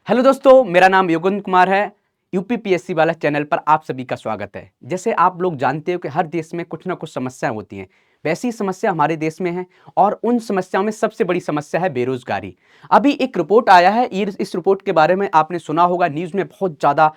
Hello दोस्तों, मेरा नाम योगेंद्र कुमार है। यूपीपीएससी वाला चैनल पर आप सभी का स्वागत है। जैसे आप लोग जानते हो कि हर देश में कुछ ना कुछ समस्याएं होती हैं, वैसी समस्या हमारे देश में है और उन समस्याओं में सबसे बड़ी समस्या है बेरोजगारी। अभी एक रिपोर्ट आया है, ये इस रिपोर्ट के बारे में आपने सुना होगा, न्यूज़ में बहुत ज़्यादा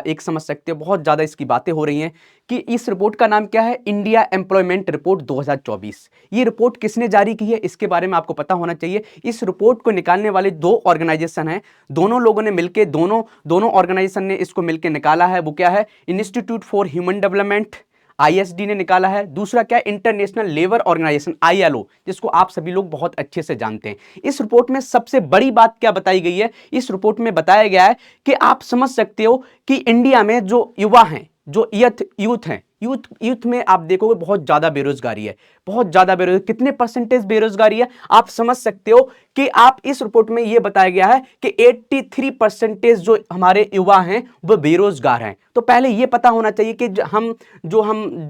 एक समझ सकते हो, बहुत ज़्यादा इसकी बातें हो रही हैं कि इस रिपोर्ट का नाम क्या है, इंडिया एम्प्लॉयमेंट रिपोर्ट 2024। ये रिपोर्ट किसने जारी की है, इसके बारे में आपको पता होना चाहिए। इस रिपोर्ट को निकालने वाले दो ऑर्गेनाइजेशन हैं, दोनों लोगों ने मिलकर दोनों दोनों ऑर्गेनाइजेशन ने इसको मिलकर निकाला है। वो क्या है, institute for human development ISD ने निकाला है। दूसरा क्या है, इंटरनेशनल लेबर ऑर्गेनाइजेशन आईएलओ, जिसको आप सभी लोग बहुत अच्छे से जानते हैं। इस रिपोर्ट में सबसे बड़ी बात क्या बताई गई है, इस रिपोर्ट में बताया गया है कि आप समझ सकते हो कि इंडिया में जो युवा हैं, जो यूथ हैं, यूथ में आप देखोगे बहुत ज्यादा बेरोजगारी है, बहुत ज्यादा बेरोजगारी। कितने परसेंटेज बेरोजगारी है आप समझ सकते हो कि आप इस रिपोर्ट में यह बताया गया है कि 83% जो हमारे युवा हैं वो बेरोजगार हैं। तो पहले यह पता होना चाहिए कि हम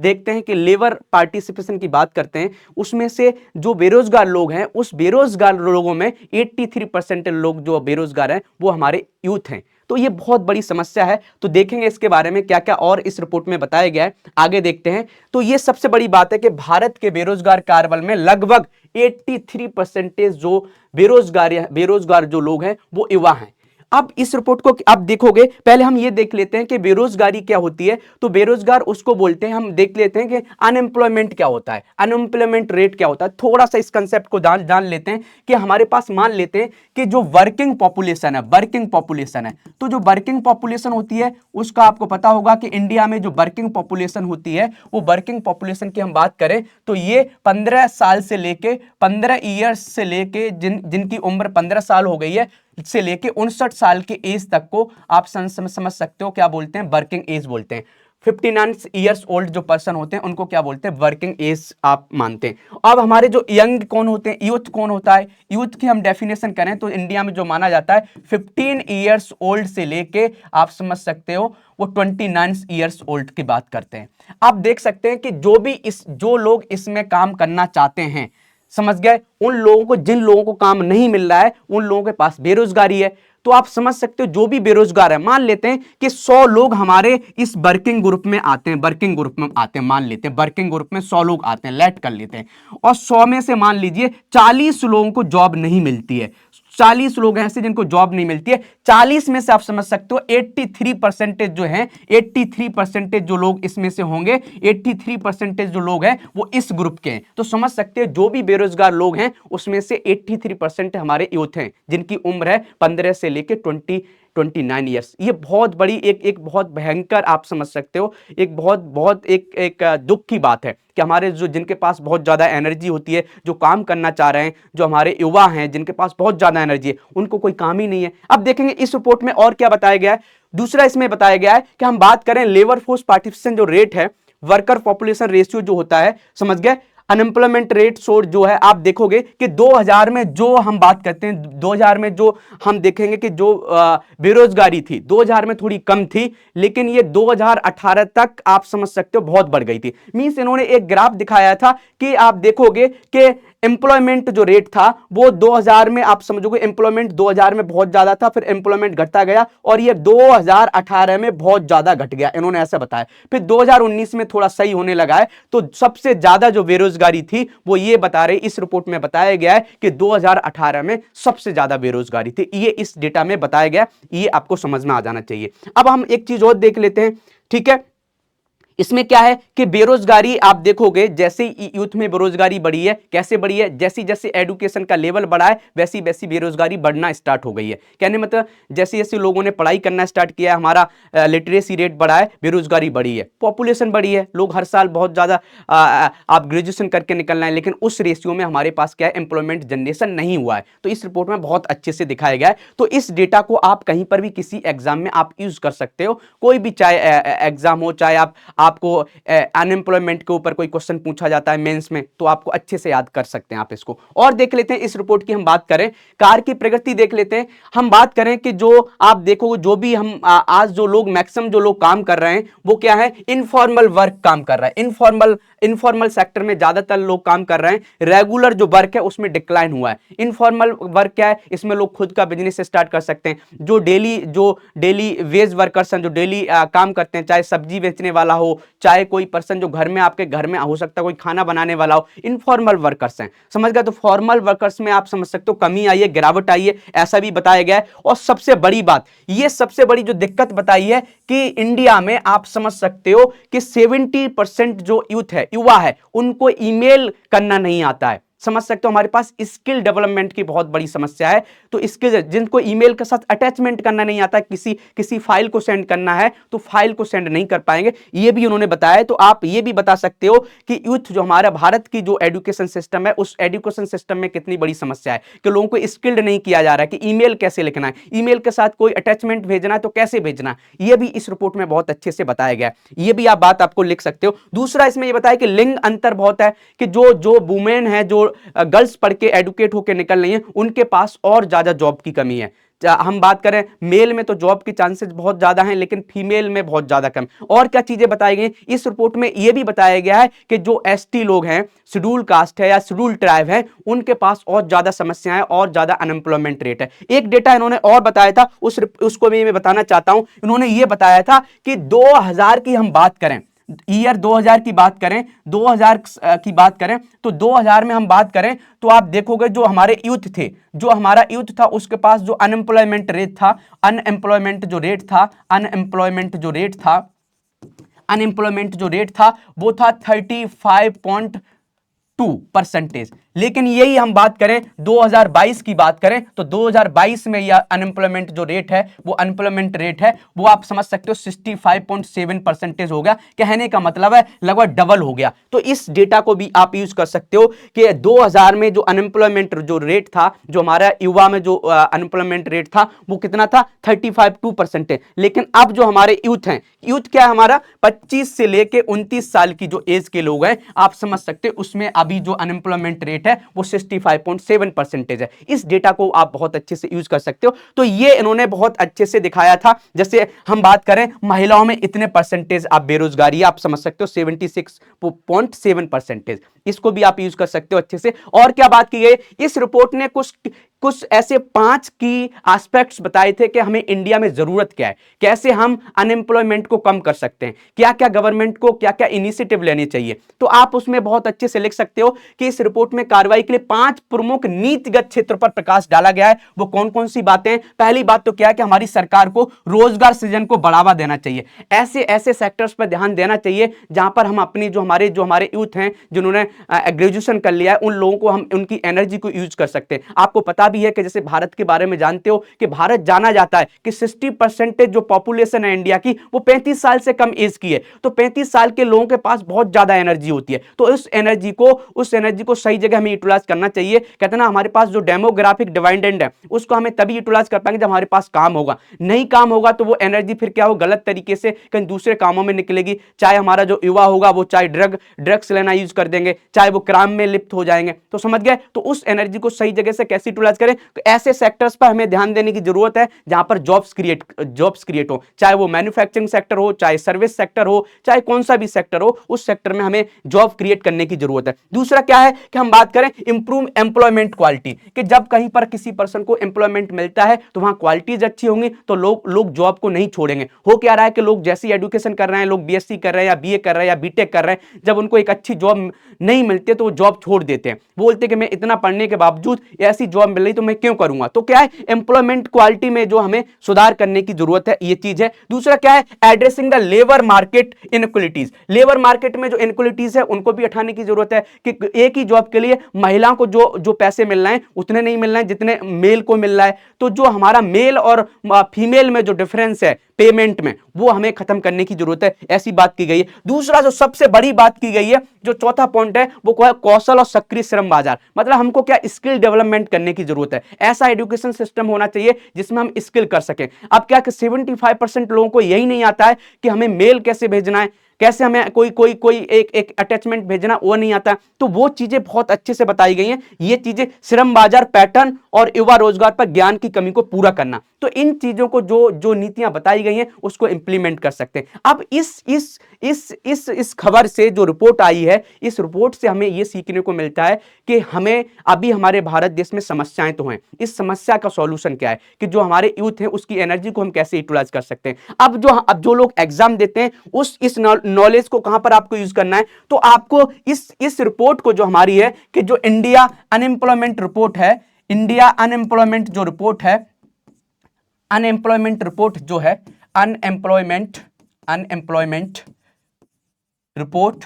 देखते हैं कि लेबर पार्टिसिपेशन की बात करते हैं, उसमें से जो बेरोजगार लोग हैं, उस बेरोजगार लोगों में 83% लोग जो बेरोजगार हैं वो हमारे यूथ हैं। तो ये बहुत बड़ी समस्या है। तो देखेंगे इसके बारे में क्या क्या और इस रिपोर्ट में बताया गया है, आगे देखते हैं। तो ये सबसे बड़ी बात है कि भारत के बेरोजगार कार्यबल में लगभग 83% जो बेरोजगार जो लोग हैं वो युवा हैं। अब इस रिपोर्ट को आप देखोगे, पहले हम ये देख लेते हैं कि बेरोजगारी क्या होती है। तो बेरोजगार उसको बोलते हैं, हम देख लेते हैं कि अनएम्प्लॉयमेंट क्या होता है, अनएम्प्लॉयमेंट रेट क्या होता है। थोड़ा सा इस कंसेप्ट को जान लेते हैं कि हमारे पास, मान लेते हैं कि जो वर्किंग पॉपुलेशन है, तो जो वर्किंग पॉपुलेशन होती है उसका आपको पता होगा कि इंडिया में जो वर्किंग पॉपुलेशन होती है, वो वर्किंग पॉपुलेशन की हम बात करें तो ये 15 साल से लेके 15 ईयर्स से लेके जिनकी उम्र 15 साल हो गई है से लेके 59 साल के एज तक को आप समझ सकते हो क्या बोलते हैं, वर्किंग एज बोलते हैं। 59 ईयर्स ओल्ड जो पर्सन होते हैं उनको क्या बोलते हैं, वर्किंग एज आप मानते हैं। अब हमारे जो यंग कौन होते हैं, यूथ कौन होता है, यूथ की हम डेफिनेशन करें तो इंडिया में जो माना जाता है 15 ईयर्स ओल्ड से लेके आप समझ सकते हो वो 29 ईयर्स ओल्ड की बात करते हैं। आप देख सकते हैं कि जो लोग इसमें काम करना चाहते हैं, समझ गए, उन लोगों को, जिन लोगों को काम नहीं मिल रहा है उन लोगों के पास बेरोजगारी है। तो आप समझ सकते हो जो भी बेरोजगार है, मान लेते हैं कि 100 लोग हमारे इस वर्किंग ग्रुप में आते हैं, मान लेते हैं वर्किंग ग्रुप में 100 लोग आते हैं, लेट कर लेते हैं, और 100 में से मान लीजिए 40 लोगों को जॉब नहीं मिलती है। 40 लोग ऐसे जिनको जॉब नहीं मिलती है, 40 में से आप समझ सकते हो 83% जो है, 83% जो लोग इसमें से होंगे, 83% जो लोग हैं वो इस ग्रुप के हैं। तो समझ सकते हो जो भी बेरोजगार लोग हैं उसमें से 83% हमारे यूथ हैं, जिनकी उम्र है 15 से लेकर 29 ईयर्स। ये बहुत बड़ी एक बहुत भयंकर, आप समझ सकते हो, एक बहुत एक दुख की बात है कि हमारे जिनके पास बहुत ज्यादा एनर्जी होती है, जो काम करना चाह रहे हैं, जो हमारे युवा हैं जिनके पास बहुत ज्यादा एनर्जी है, उनको कोई काम ही नहीं है। अब देखेंगे इस रिपोर्ट में और क्या बताया गया है। दूसरा इसमें बताया गया है कि हम बात करें लेबर फोर्स पार्टिसिपेशन जो रेट है, वर्कर पॉपुलेशन रेशियो जो होता है, समझ गए, अनएम्प्लॉयमेंट रेट सोर्स जो है, आप देखोगे कि 2000 में जो हम बात करते हैं, 2000 में जो हम देखेंगे कि जो बेरोजगारी थी 2000 में थोड़ी कम थी, लेकिन ये 2018 तक आप समझ सकते हो बहुत बढ़ गई थी। मींस इन्होंने एक ग्राफ दिखाया था कि आप देखोगे कि एम्प्लॉयमेंट जो रेट था वो 2000 में, आप समझोगे एम्प्लॉयमेंट 2000 में बहुत ज्यादा था, फिर एम्प्लॉयमेंट घटता गया और ये 2018 में बहुत ज्यादा घट गया, इन्होंने ऐसा बताया। फिर 2019 में थोड़ा सही होने लगा है। तो सबसे ज्यादा जो बेरोजगारी थी वो ये बता रहे, इस रिपोर्ट में बताया गया है कि 2018 में सबसे ज्यादा बेरोजगारी थी, ये इस डेटा में बताया गया। ये आपको समझ में आ जाना चाहिए। अब हम एक चीज और देख लेते हैं, ठीक है। इसमें क्या है कि बेरोजगारी आप देखोगे, जैसे यूथ में बेरोजगारी बढ़ी है, कैसे बढ़ी है, जैसी जैसे एजुकेशन का लेवल बढ़ा है वैसी वैसी बेरोजगारी बढ़ना स्टार्ट हो गई है। कहने मतलब जैसे जैसे लोगों ने पढ़ाई करना स्टार्ट किया है, हमारा लिटरेसी रेट बढ़ा है, बेरोजगारी बढ़ी है, पॉपुलेशन बढ़ी है, लोग हर साल बहुत ज्यादा आप ग्रेजुएशन करके निकलना है, लेकिन उस रेशियो में हमारे पास क्या है, एम्प्लॉयमेंट जनरेशन नहीं हुआ है। तो इस रिपोर्ट में बहुत अच्छे से दिखाया गया है। तो इस डेटा को आप कहीं पर भी किसी एग्जाम में आप यूज कर सकते हो, कोई भी चाहे एग्जाम हो, चाहे आप आपको अनएम्प्लॉयमेंट के ऊपर कोई क्वेश्चन पूछा जाता है मेंस में, तो आपको अच्छे से याद कर सकते हैं आप इसको। और देख लेते हैं इस रिपोर्ट की हम बात करें, कार्य की प्रगति देख लेते हैं। हम बात करें कि जो आप देखो, जो भी हम आज जो लोग मैक्सिमम जो लोग काम कर रहे हैं वो क्या है, इनफॉर्मल वर्क काम कर रहा है। इनफॉर्मल सेक्टर में ज्यादातर लोग काम कर रहे हैं। रेगुलर जो वर्क है उसमें डिक्लाइन हुआ है। इनफॉर्मल वर्क क्या है, इसमें लोग खुद का बिजनेस स्टार्ट कर सकते हैं। जो डेली वेज वर्कर्स हैं, जो डेली काम करते हैं, चाहे सब्जी बेचने वाला हो, चाहे कोई पर्सन जो घर में आपके घर में हो सकता है कोई खाना बनाने वाला हो, इनफॉर्मल वर्कर्स हैं, समझ गए। तो फॉर्मल वर्कर्स में आप समझ सकते हो कमी आई है, गिरावट आई है, ऐसा भी बताया गया है। और सबसे बड़ी बात, ये सबसे बड़ी जो दिक्कत बताई है कि इंडिया में आप समझ सकते हो कि 70% जो यूथ है, युवा है, उनको ईमेल करना नहीं आता है। समझ सकते हो हमारे पास स्किल डेवलपमेंट की बहुत बड़ी समस्या है। तो स्किल, जिनको ईमेल के साथ अटैचमेंट करना नहीं आता, किसी फाइल को सेंड करना है तो फाइल को सेंड नहीं कर पाएंगे, ये भी उन्होंने बताया। तो आप ये भी बता सकते हो कि यूथ जो हमारा भारत की जो एजुकेशन सिस्टम है, उस एजुकेशन सिस्टम में कितनी बड़ी समस्या है कि लोगों को स्किल्ड नहीं किया जा रहा है कि ईमेल कैसे लिखना है, ईमेल के साथ कोई अटैचमेंट भेजना है तो कैसे भेजना है। ये भी इस रिपोर्ट में बहुत अच्छे से बताया गया है। ये भी आप बात आपको लिख सकते हो। दूसरा इसमें ये बताया कि लिंग अंतर बहुत है, कि जो वुमेन है, जो गर्ल्स पढ़ के एडुकेट होकर निकल रही हैं, उनके पास और ज्यादा जॉब की कमी है। हम बात करें मेल में तो जॉब की चांसेस बहुत ज्यादा हैं, लेकिन फीमेल में बहुत ज्यादा कम। और क्या चीजें बताई गई इस रिपोर्ट में, यह भी बताया गया है कि जो एसटी लोग हैं, शेड्यूल कास्ट है या शेड्यूल ट्राइब है, उनके पास और ज्यादा समस्याएं और ज्यादा अनएम्प्लॉयमेंट रेट है। एक डेटा इन्होंने और बताया था, उसको मैं बताना चाहता हूं। इन्होंने यह बताया था कि 2000 की हम बात करें, ईयर 2000 की बात करें, 2000 की बात करें तो 2000 में हम बात करें तो आप देखोगे जो हमारे यूथ थे, जो हमारा यूथ था, उसके पास जो अनएम्प्लॉयमेंट रेट था, अनएम्प्लॉयमेंट जो रेट था वो था 35.2%। लेकिन यही हम बात करें 2022 की बात करें तो 2022 में यह अनएम्प्लॉयमेंट जो रेट है, वो अनएम्प्लॉयमेंट रेट है, वो आप समझ सकते हो 65.7% हो गया। कहने का मतलब है लगभग डबल हो गया। तो इस डेटा को भी आप यूज कर सकते हो कि 2000 में जो अनएम्प्लॉयमेंट जो रेट था, जो हमारा युवा में जो अनएम्प्लॉयमेंट रेट था, वो कितना था 35.2%। लेकिन अब जो हमारे यूथ हैं, यूथ क्या है हमारा 25 से लेके 29 साल की जो एज के लोग हैं, आप समझ सकते हो उसमें अभी जो अनएम्प्लॉयमेंट रेट है वो 65.7% है। इस डेटा को आप बहुत अच्छे से यूज कर सकते हो। तो ये इन्होंने बहुत अच्छे से दिखाया था। जैसे हम बात करें महिलाओं में इतने परसेंटेज आप बेरोजगारी, आप समझ सकते हो 76.7%। इसको भी आप यूज कर सकते हो अच्छे से। और क्या बात की गई इस रिपोर्ट ने, कुछ ऐसे 5 की एस्पेक्ट्स बताए थे कि हमें इंडिया में जरूरत क्या है, कैसे हम अनएम्प्लॉयमेंट को कम कर सकते हैं, क्या क्या गवर्नमेंट को क्या क्या इनिशिएटिव लेने चाहिए। तो आप उसमें बहुत अच्छे से लिख सकते हो कि इस रिपोर्ट में कार्रवाई के लिए 5 प्रमुख नीतिगत क्षेत्र पर प्रकाश डाला गया है। वो कौन कौन सी बातें? पहली बात तो क्या है कि हमारी सरकार को रोजगार सृजन को बढ़ावा देना चाहिए। ऐसे ऐसे सेक्टर्स पर ध्यान देना चाहिए जहां पर हम अपनी जो हमारे यूथ हैं, जिन्होंने ग्रेजुएशन कर लिया है, उन लोगों को हम उनकी एनर्जी को यूज कर सकते हैं। आपको पता भी है कि जैसे भारत के बारे में जानते हो कि भारत जाना जाता है कि 60% जो पॉपुलेशन है इंडिया की, वो 35 साल से कम एज की है। तो 35 साल के लोगों के पास बहुत ज्यादा एनर्जी होती है। तो उस एनर्जी को सही जगह हमें यूटिलाइज करना चाहिए। कहते ना हमारे पास जो डेमोग्राफिक डिवाइडेंड है, उसको हमें तभी यूटिलाइज कर पाएंगे जब हमारे पास काम होगा। नहीं काम होगा तो वो एनर्जी फिर क्या हो, गलत तरीके से कहीं दूसरे कामों में निकलेगी। चाहे हमारा जो युवा होगा वो चाहे ड्रग्स लेना यूज कर देंगे, चाहे वो क्राइम में लिप्त हो जाएंगे। तो समझ गए। तो उस एनर्जी को सही जगह से कैसे यूटिलाइज करें, तो ऐसे सेक्टर्स पर हमें ध्यान देने की जरूरत है जहां पर जॉब्स क्रिएट हो, चाहे वो मैन्युफैक्चरिंग सेक्टर हो, चाहे सर्विस सेक्टर हो, चाहे कौन सा भी सेक्टर हो, उस सेक्टर में हमें जॉब क्रिएट करने की जरूरत है। दूसरा क्या है कि हम बात करें इंप्रूव एम्प्लॉयमेंट क्वालिटी, कि जब कहीं पर किसी पर्सन को एम्प्लॉयमेंट मिलता है तो वहां क्वालिटीज अच्छी होंगी तो लोग जॉब को नहीं छोड़ेंगे। हो क्या रहा है कि लोग जैसी एजुकेशन कर रहे हैं, लोग बीएससी कर रहे हैं या बीए कर रहे हैं या बीटेक कर रहे हैं, जब उनको एक अच्छी जॉब नहीं मिलती तो वो जॉब छोड़ देते हैं। बोलते हैं कि मैं इतना पढ़ने के बावजूद ऐसी जॉब मिल रही तो मैं क्यों करूंगा। तो क्या है, एम्प्लॉयमेंट क्वालिटी में जो हमें सुधार करने की जरूरत है, ये चीज है। दूसरा क्या है, addressing the labour market inequalities. Labour market में जो इनइक्वालिटीज है उनको भी हटाने की जरूरत है कि एक ही जॉब के लिए महिलाओं को जो पैसे मिल रहे हैं उतने नहीं मिल रहे हैं जितने मेल को मिल रहा है। तो जो हमारा मेल और फीमेल में जो डिफरेंस है पेमेंट में, वो हमें खत्म करने की जरूरत है, ऐसी बात की गई है। दूसरा जो सबसे बड़ी बात की गई है, जो चौथा पॉइंट है, वो है कौशल और सक्रिय श्रम बाजार। मतलब हमको क्या स्किल डेवलपमेंट करने की जरूरत है। ऐसा एजुकेशन सिस्टम होना चाहिए जिसमें हम स्किल कर सकें। अब क्या कि 75% लोगों को यही नहीं आता है कि हमें मेल कैसे भेजना है, कैसे हमें कोई एक अटैचमेंट भेजना वो नहीं आता, तो वो चीजें बहुत अच्छे से बताई गई हैं। ये चीजें श्रम बाजार पैटर्न और युवा रोजगार पर ज्ञान की कमी को पूरा करना, तो इन चीजों को जो जो नीतियां बताई गई हैं उसको इंप्लीमेंट कर सकते हैं। अब इस खबर से जो रिपोर्ट आई है, इस रिपोर्ट से हमें यह सीखने को मिलता है कि हमें अभी हमारे भारत देश में समस्याएं तो हैं, इस समस्या का सॉल्यूशन क्या है कि जो हमारे यूथ है उसकी एनर्जी को हम कैसे यूटिलाइज कर सकते हैं। अब जो लोग एग्जाम देते हैं इस नॉलेज को कहां पर आपको यूज करना है, तो आपको इस रिपोर्ट को जो हमारी है कि जो इंडिया अनएम्प्लॉयमेंट रिपोर्ट है, इंडिया अनएम्प्लॉयमेंट जो रिपोर्ट है, अनएम्प्लॉयमेंट रिपोर्ट जो है, अनएम्प्लॉयमेंट रिपोर्ट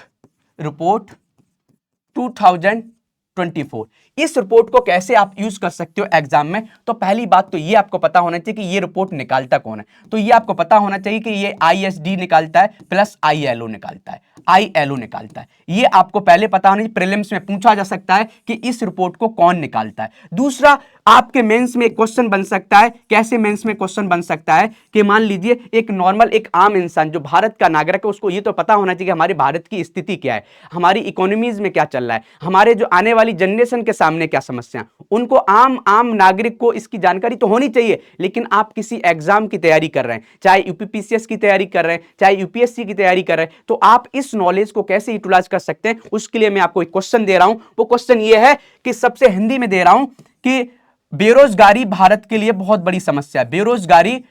2024, इस रिपोर्ट को कैसे आप यूज कर सकते हो एग्जाम में। तो पहली बात तो ये आपको पता होना चाहिए कि ये रिपोर्ट निकालता कौन है। तो ये आपको पता होना चाहिए कि ये ISD निकालता है प्लस ILO निकालता है, ILO निकालता है। ये आपको पहले पता होना चाहिए, प्रीलिम्स में पूछा जा सकता है कि इस रिपोर्ट को कौन निकालता है। दूसरा, आपके मेंस में एक क्वेश्चन बन सकता है, कैसे मेंस में क्वेश्चन बन सकता है कि मान लीजिए एक नॉर्मल एक आम इंसान जो भारत का नागरिक है, उसको ये तो पता होना चाहिए कि हमारे भारत की स्थिति क्या है, हमारी इकोनॉमीज में क्या चल रहा है, हमारे जो आने वाली जनरेशन के सामने क्या समस्या, उनको आम नागरिक को इसकी जानकारी तो होनी चाहिए। लेकिन आप किसी एग्जाम की तैयारी कर रहे हैं, चाहे UPPCS की तैयारी कर रहे हैं, चाहे UPSC की तैयारी कर रहे हैं, तो आप इस नॉलेज को कैसे यूटिलाइज कर सकते हैं, उसके लिए मैं आपको एक क्वेश्चन दे रहा हूं। वो क्वेश्चन ये है कि सबसे हिंदी में दे रहा हूं कि बेरोजगारी भारत के लिए बहुत बड़ी समस्या है। बेरोजगारी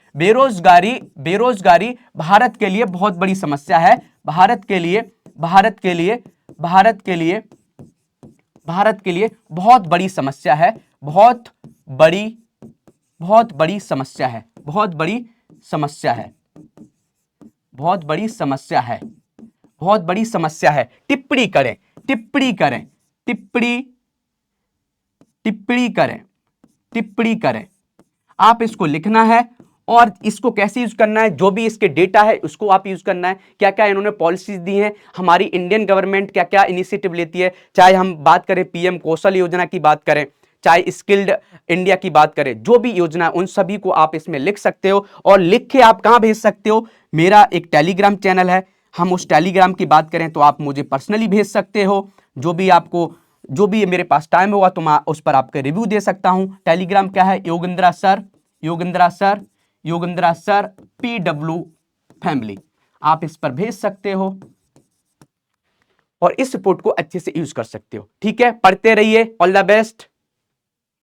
भारत के लिए बहुत बड़ी समस्या है। भारत के लिए बहुत बड़ी समस्या है। बहुत बड़ी समस्या है। टिप्पणी करें। आप इसको लिखना है और इसको कैसे यूज करना है, जो भी इसके डेटा है उसको आप यूज करना है। क्या क्या इन्होंने पॉलिसीज दी हैं, हमारी इंडियन गवर्नमेंट क्या क्या इनिशिएटिव लेती है, चाहे हम बात करें PM कौशल योजना की बात करें, चाहे स्किल्ड इंडिया की बात करें, जो भी योजना उन सभी को आप इसमें लिख सकते हो। और लिख के आप कहां भेज सकते हो, मेरा एक टेलीग्राम चैनल है, हम उस टेलीग्राम की बात करें तो आप मुझे पर्सनली भेज सकते हो। जो भी मेरे पास टाइम होगा तो मैं उस पर आपके रिव्यू दे सकता हूं। टेलीग्राम क्या है, योगेंद्रा सर PW फैमिली, आप इस पर भेज सकते हो और इस रिपोर्ट को अच्छे से यूज कर सकते हो। ठीक है, पढ़ते रहिए। All the best.